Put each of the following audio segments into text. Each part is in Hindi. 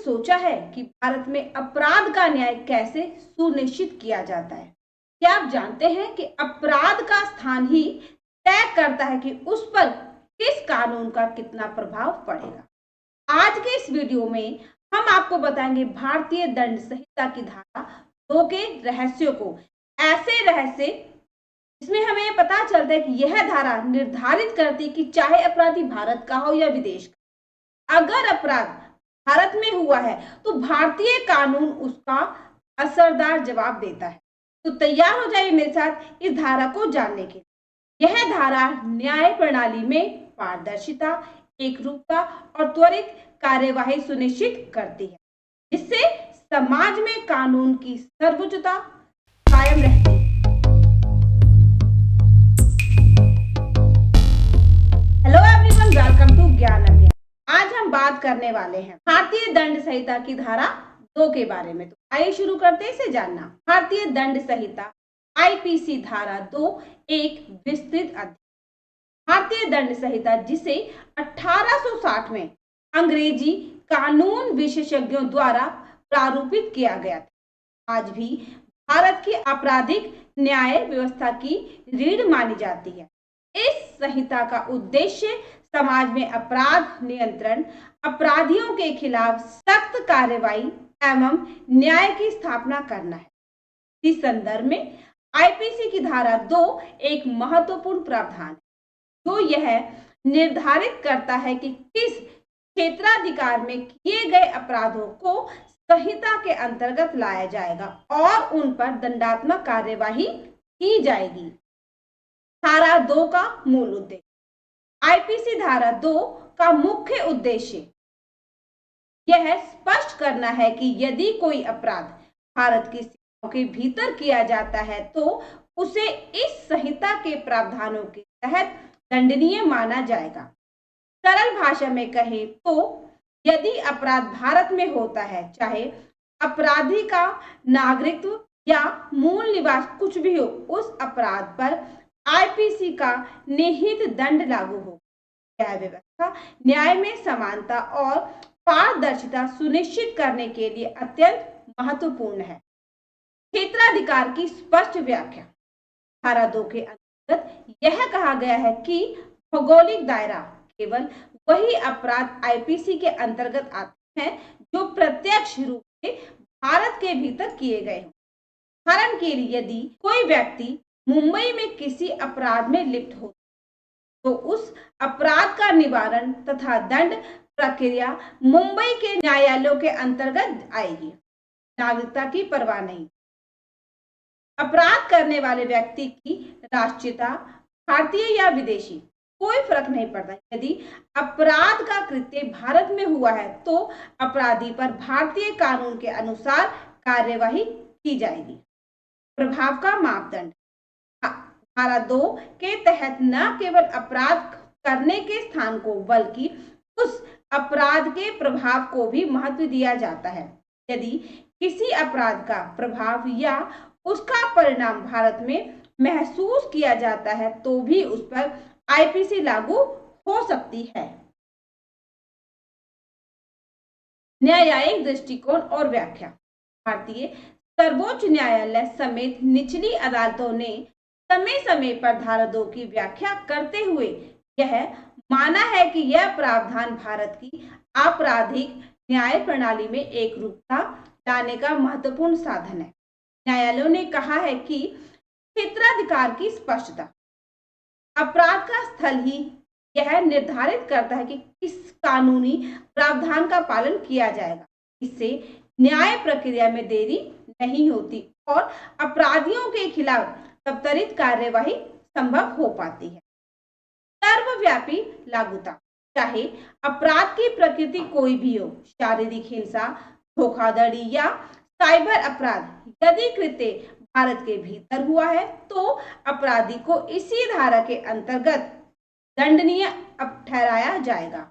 सोचा है कि भारत में अपराध का न्याय कैसे सुनिश्चित किया जाता है? क्या आप जानते हैं कि अपराध का स्थान ही तय करता है कि उस पर किस कानून का कितना प्रभाव पड़ेगा? आज के इस वीडियो में हम आपको बताएंगे भारतीय दंड संहिता की धारा 2 के रहस्यों को। ऐसे रहस्य इसमें हमें ये पता चलता है कि यह धारा निर्धारित करती है कि चाहे अपराधी भारत का हो या विदेश का, अगर अपराध भारत में हुआ है तो भारतीय कानून उसका असरदार जवाब देता है। तो तैयार हो जाइए मेरे साथ इस धारा को जानने के लिए। यह धारा न्याय प्रणाली में पारदर्शिता, एकरूपता और त्वरित कार्यवाही सुनिश्चित करती है, जिससे समाज में कानून की सर्वोच्चता कायम रहती है। हेलो एवरीवन, वेलकम टू ज्ञान अभियान। आज हम बात करने वाले हैं भारतीय दंड संहिता की धारा 2 के बारे में। तो आइए शुरू करते हैं इसे जानना। भारतीय दंड संहिता आईपीसी धारा 2 एक विस्तृत अध्याय। भारतीय दंड संहिता, जिसे 1860 में अंग्रेजी कानून विशेषज्ञों द्वारा प्रारूपित किया गया था, आज भी भारत की आपराधिक न्याय व्यवस्था की रीढ़ मानी जाती है। इस संहिता का उद्देश्य समाज में अपराध नियंत्रण, अपराधियों के खिलाफ सख्त कार्रवाई एवं न्याय की स्थापना करना है। इस संदर्भ में आईपीसी की धारा 2 एक महत्वपूर्ण प्रावधान है, जो यह निर्धारित करता है कि किस क्षेत्राधिकार में किए गए अपराधों को संहिता के अंतर्गत लाया जाएगा और उन पर दंडात्मक कार्यवाही की जाएगी। धारा 2 का मूल उद्देश्य। आईपीसी धारा 2 का मुख्य उद्देश्य यह स्पष्ट करना है कि यदि कोई अपराध भारत की सीमाओं के भीतर किया जाता है तो उसे इस संहिता के प्रावधानों के तहत दंडनीय माना जाएगा। सरल भाषा में कहें तो यदि अपराध भारत में होता है, चाहे अपराधी का नागरिकत्व या मूल निवास कुछ भी हो, उस अपराध पर आईपीसी का निहित दंड लागू हो। यह व्यवस्था न्याय में समानता और पारदर्शिता सुनिश्चित करने के लिए अत्यंत महत्वपूर्ण है। क्षेत्राधिकार की स्पष्ट व्याख्या। धारा 2 के अंतर्गत यह कहा गया है कि भौगोलिक दायरा केवल वही अपराध आईपीसी के अंतर्गत आते हैं जो प्रत्यक्ष रूप से भारत के भीतर किए गए हों। उदाहरण के लिए, यदि कोई व्यक्ति मुंबई में किसी अपराध में लिप्त हो तो उस अपराध का निवारण तथा दंड प्रक्रिया मुंबई के न्यायालयों के अंतर्गत आएगी। नागरिकता की परवाह नहीं। अपराध करने वाले व्यक्ति की राष्ट्रीयता भारतीय या विदेशी कोई फर्क नहीं पड़ता। यदि अपराध का कृत्य भारत में हुआ है तो अपराधी पर भारतीय कानून के अनुसार कार्यवाही की जाएगी। प्रभाव का मापदंड। धारा 2 के तहत न केवल अपराध करने के स्थान को बल्कि उस अपराध के प्रभाव को भी महत्व दिया जाता है। यदि किसी अपराध का प्रभाव या उसका परिणाम भारत में महसूस किया जाता है तो भी उस पर आईपीसी लागू हो सकती है। न्यायिक दृष्टिकोण और व्याख्या। भारतीय सर्वोच्च न्यायालय समेत निचली अदालतों ने समय समय पर धारा 2 की व्याख्या करते हुए यह माना है कि यह प्रावधान भारत की आपराधिक न्याय प्रणाली में एक रूपता लाने का महत्वपूर्ण साधन है। न्यायालयों ने कहा है कि क्षेत्राधिकार की स्पष्टता। अपराध का स्थल ही यह निर्धारित करता है कि किस कानूनी प्रावधान का पालन किया जाएगा। इससे न्याय प्रक्रिया में देरी नहीं होती और अपराधियों के खिलाफ त्वरित कार्यवाही संभव हो पाती है। सर्वव्यापी लागूता। चाहे अपराध की प्रकृति कोई भी हो, शारीरिक हिंसा, धोखाधड़ी या साइबर अपराध, यदि कृत्य भारत के भीतर हुआ है तो अपराधी को इसी धारा के अंतर्गत दंडनीय ठहराया जाएगा।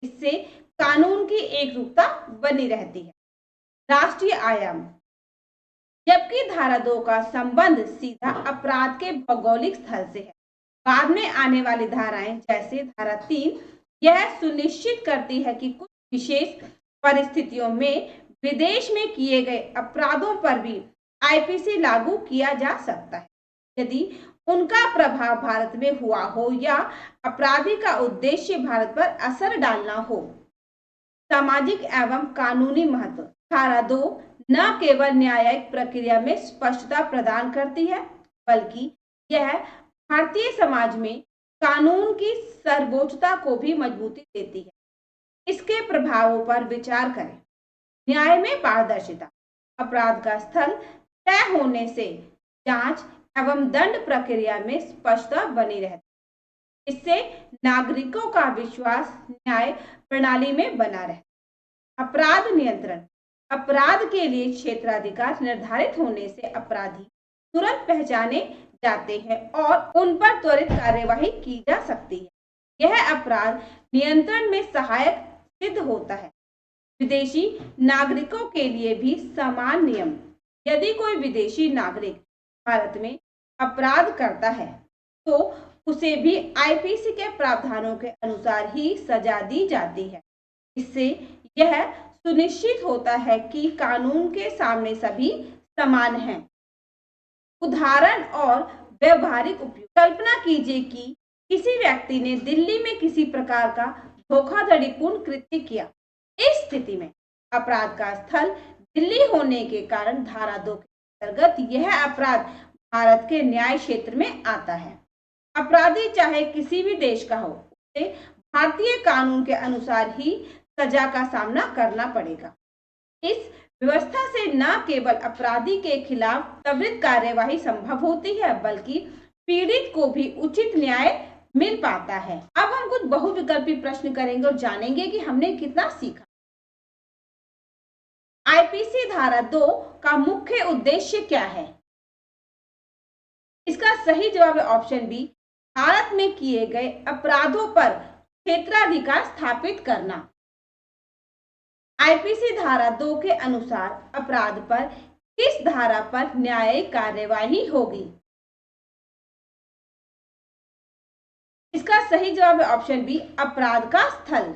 इससे कानून की एकरूपता बनी रहती है। राष्ट्रीय आयाम। जबकि धारा 2 का संबंध सीधा अपराध के भौगोलिक स्थल से है, बाद में आने वाली धाराएं जैसे धारा 3 यह सुनिश्चित करती है कि कुछ विशेष परिस्थितियों में विदेश में किए गए अपराधों पर भी आईपीसी लागू किया जा सकता है यदि उनका प्रभाव भारत में हुआ हो या अपराधी का उद्देश्य भारत पर असर डालना हो। सामाजिक एवं कानूनी महत्व। धारा 2 न केवल न्यायिक प्रक्रिया में स्पष्टता प्रदान करती है बल्कि यह भारतीय समाज में कानून की सर्वोच्चता को भी मजबूती देती है। इसके प्रभावों पर विचार करें। न्याय में पारदर्शिता। अपराध का स्थल तय होने से जांच एवं दंड प्रक्रिया में स्पष्टता बनी रहती है। इससे नागरिकों का विश्वास न्याय प्रणाली में बना रहता है। अपराध नियंत्रण। अपराध के लिए क्षेत्राधिकार निर्धारित होने से अपराधी तुरंत पहचाने जाते हैं और उन पर त्वरित कार्यवाही की जा सकती है। यह अपराध नियंत्रण में सहायक सिद्ध होता है। विदेशी नागरिकों के लिए भी समान नियम। यदि कोई विदेशी नागरिक भारत में अपराध करता है तो उसे भी आईपीसी के प्रावधानों के अनुसार ही सजा दी जाती है। इससे यह सुनिश्चित होता है कि कानून के सामने सभी समान हैं। उदाहरण और व्यवहारिक उपयोग। कल्पना कीजिए कि किसी व्यक्ति ने दिल्ली में किसी प्रकार का धोखाधड़ीपूर्ण कृत्य किया। इस स्थिति में अपराध का स्थल दिल्ली होने के कारण धारा 2 के अंतर्गत यह अपराध भारत के न्याय क्षेत्र में आता है। अपराधी चाहे किसी भी देश का हो, उसे भारतीय कानून के अनुसार ही सजा का सामना करना पड़ेगा। इस व्यवस्था से न केवल अपराधी के खिलाफ त्वरित कार्यवाही संभव होती है बल्कि पीड़ित को भी उचित न्याय मिल पाता है। अब हम कुछ बहुविकल्पी प्रश्न करेंगे और जानेंगे कि हमने कितना सीखा। आईपीसी धारा 2 का मुख्य उद्देश्य क्या है? इसका सही जवाब है ऑप्शन बी, भारत में किए गए अपराधों पर क्षेत्राधिकार स्थापित करना। आईपीसी धारा 2 के अनुसार अपराध पर किस धारा पर न्यायिक कार्यवाही होगी? इसका सही जवाब है ऑप्शन बी, अपराध का स्थल।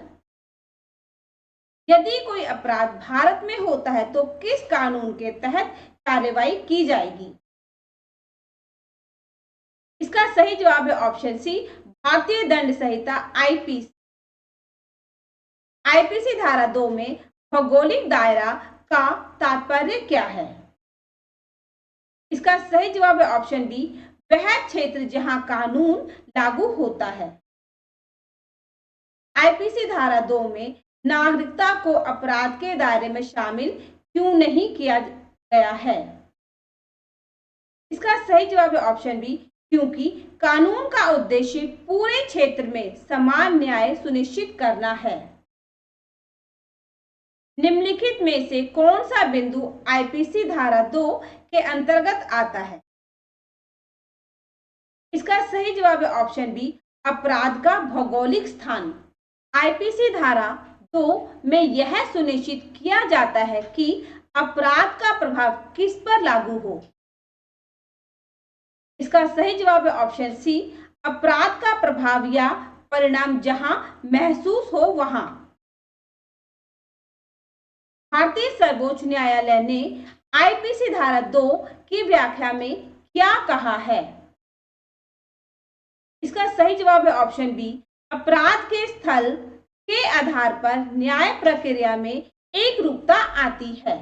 यदि कोई अपराध भारत में होता है तो किस कानून के तहत कार्यवाही की जाएगी? इसका सही जवाब है ऑप्शन सी, भारतीय दंड संहिता आईपीसी। आईपीसी धारा 2 में भौगोलिक दायरा का तात्पर्य क्या है? इसका सही जवाब है ऑप्शन बी, वह क्षेत्र जहां कानून लागू होता है। आईपीसी धारा 2 में नागरिकता को अपराध के दायरे में शामिल क्यों नहीं किया गया है? इसका सही जवाब है ऑप्शन बी, क्योंकि कानून का उद्देश्य पूरे क्षेत्र में समान न्याय सुनिश्चित करना है। निम्नलिखित में से कौन सा बिंदु आईपीसी धारा 2 के अंतर्गत आता है? इसका सही जवाब है ऑप्शन बी, अपराध का भौगोलिक स्थान। आईपीसी धारा 2 में यह सुनिश्चित किया जाता है कि अपराध का प्रभाव किस पर लागू हो। इसका सही जवाब है ऑप्शन सी, अपराध का प्रभाव या परिणाम जहां महसूस हो वहां। भारतीय सर्वोच्च न्यायालय ने आईपीसी धारा 2 की व्याख्या में क्या कहा है? इसका सही जवाब है ऑप्शन बी, अपराध के स्थल के आधार पर न्याय प्रक्रिया में एक रूपता आती है।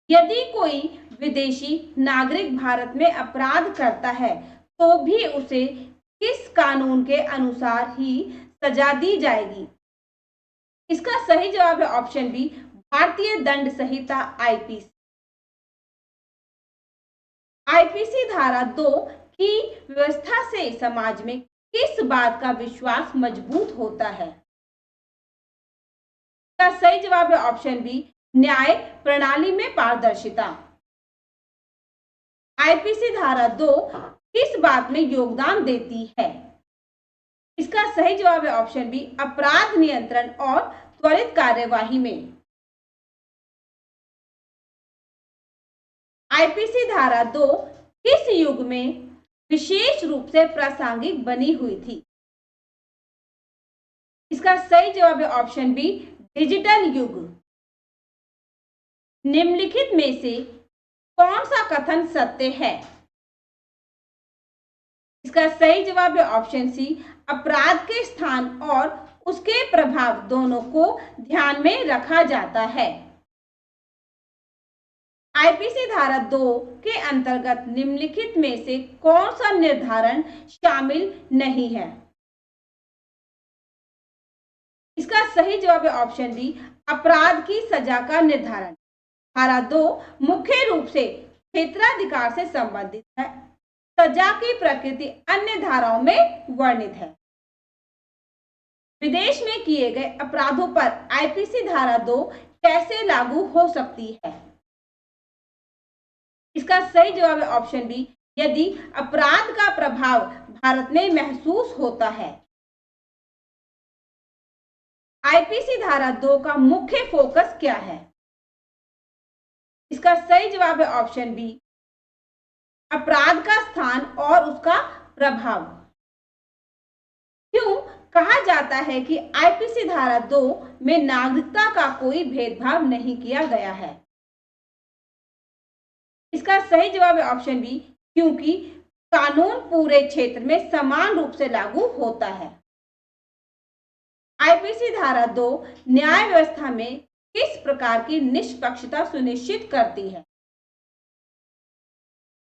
यदि कोई विदेशी नागरिक भारत में अपराध करता है तो भी उसे किस कानून के अनुसार ही सजा दी जाएगी? इसका सही जवाब है ऑप्शन बी, भारतीय दंड संहिता आईपीसी। आईपीसी धारा 2 की व्यवस्था से समाज में किस बात का विश्वास मजबूत होता है? इसका सही जवाब है ऑप्शन बी, न्याय प्रणाली में पारदर्शिता। आईपीसी धारा 2 किस बात में योगदान देती है? इसका सही जवाब है ऑप्शन बी, अपराध नियंत्रण और त्वरित कार्यवाही में। आईपीसी धारा 2 किस युग में विशेष रूप से प्रासंगिक बनी हुई थी? इसका सही जवाब है ऑप्शन बी, डिजिटल युग। निम्नलिखित में से कौन सा कथन सत्य है? इसका सही जवाब है ऑप्शन सी, अपराध के स्थान और उसके प्रभाव दोनों को ध्यान में रखा जाता है। आईपीसी धारा 2 के अंतर्गत निम्नलिखित में से कौन सा निर्धारण शामिल नहीं है? इसका सही जवाब है ऑप्शन डी, अपराध की सजा का निर्धारण। धारा 2 मुख्य रूप से क्षेत्राधिकार से संबंधित है। सजा की प्रकृति अन्य धाराओं में वर्णित है। विदेश में किए गए अपराधों पर आईपीसी धारा 2 कैसे लागू हो सकती है? इसका सही जवाब है ऑप्शन बी, यदि अपराध का प्रभाव भारत में महसूस होता है। आईपीसी धारा 2 का मुख्य फोकस क्या है? इसका सही जवाब है ऑप्शन बी, अपराध का स्थान और उसका प्रभाव। क्यों कहा जाता है कि आईपीसी धारा 2 में नागरिकता का कोई भेदभाव नहीं किया गया है? इसका सही जवाब है ऑप्शन बी, क्योंकि कानून पूरे क्षेत्र में समान रूप से लागू होता है। आईपीसी धारा 2 न्याय व्यवस्था में किस प्रकार की निष्पक्षता सुनिश्चित करती है?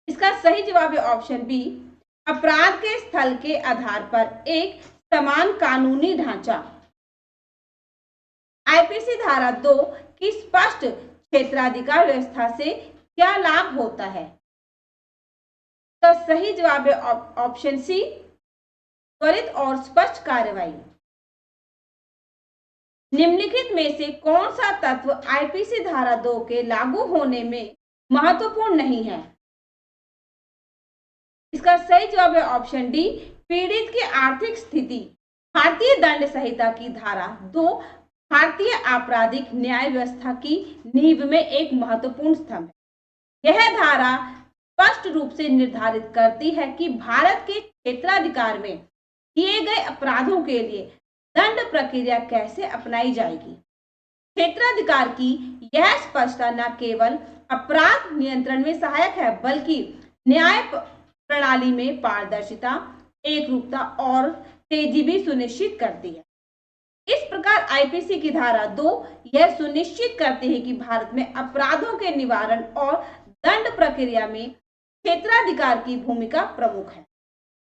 इसका सही जवाब है ऑप्शन बी, अपराध के स्थल के आधार पर एक समान कानूनी ढांचा। आईपीसी धारा 2 की स्पष्ट क्षेत्राधिकार व्यवस्था से क्या लाभ होता है? तो सही जवाब है ऑप्शन सी, त्वरित और स्पष्ट कार्रवाई। निम्नलिखित में से कौन सा तत्व आईपीसी धारा 2 के लागू होने में महत्वपूर्ण नहीं है? इसका सही जवाब है ऑप्शन डी, पीड़ित की आर्थिक स्थिति। भारतीय दंड संहिता की धारा 2 भारतीय आपराधिक न्याय व्यवस्था की नींव में एक महत्वपूर्ण स्तंभ है। यह धारा स्पष्ट रूप से निर्धारित करती है कि भारत के क्षेत्राधिकार में किए गए अपराधों के लिए दंड प्रक्रिया कैसे अपनाई जाएगी। क्षेत्राधिकार की यह स्पष्टता न केवल अपराध नियंत्रण में सहायक है, बल्कि न्याय प्रणाली में पारदर्शिता, एकरूपता और तेजी भी सुनिश्चित करती है। इस प्रकार आईपीसी की धारा 2 यह सुनिश्चित करती है कि भारत में अपराधों के निवारण और दंड प्रक्रिया में क्षेत्राधिकार की भूमिका प्रमुख है,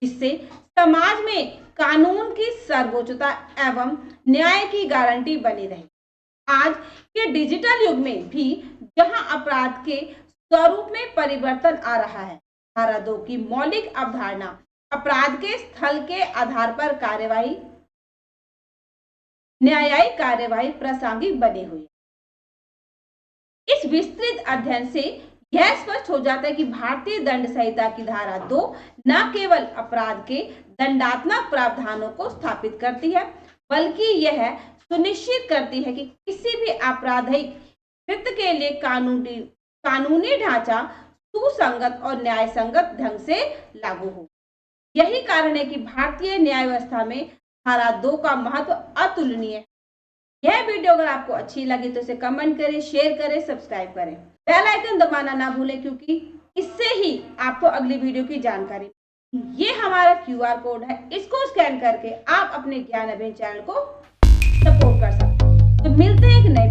जिससे समाज में कानून की सर्वोच्चता एवं न्याय की गारंटी बनी रहे। आज के डिजिटल युग में भी जहां अपराध के स्वरूप में परिवर्तन आ रहा है, धारा 2 की मौलिक अवधारणा अपराध के स्थल के आधार पर कार्यवाही, न्यायिक कार्यवाही प्रासंगिक बनी हुई है। इस विस्तृत अध्ययन से यह स्पष्ट हो जाता है कि भारतीय दंड संहिता की धारा 2 न केवल अपराध के दंडात्मक प्रावधानों को स्थापित करती है, बल्कि यह सुनिश्चित करती है कि किसी भी आपराधिक कृत्य के लिए कानूनी ढांचा सुसंगत और न्याय संगत ढंग से लागू हो। यही कारण है कि भारतीय न्याय व्यवस्था में धारा 2 का महत्व अतुलनीय है। यह वीडियो अगर आपको अच्छी लगी तो इसे कमेंट करें, शेयर करें, सब्सक्राइब करें, बेल आइकन दबाना ना भूलें, क्योंकि इससे ही आपको अगली वीडियो की जानकारी। ये हमारा QR कोड है, इसको स्कैन करके आप अपने ज्ञान अभियान चैनल को सपोर्ट कर सकते हैं। तो मिलते हैं एक नए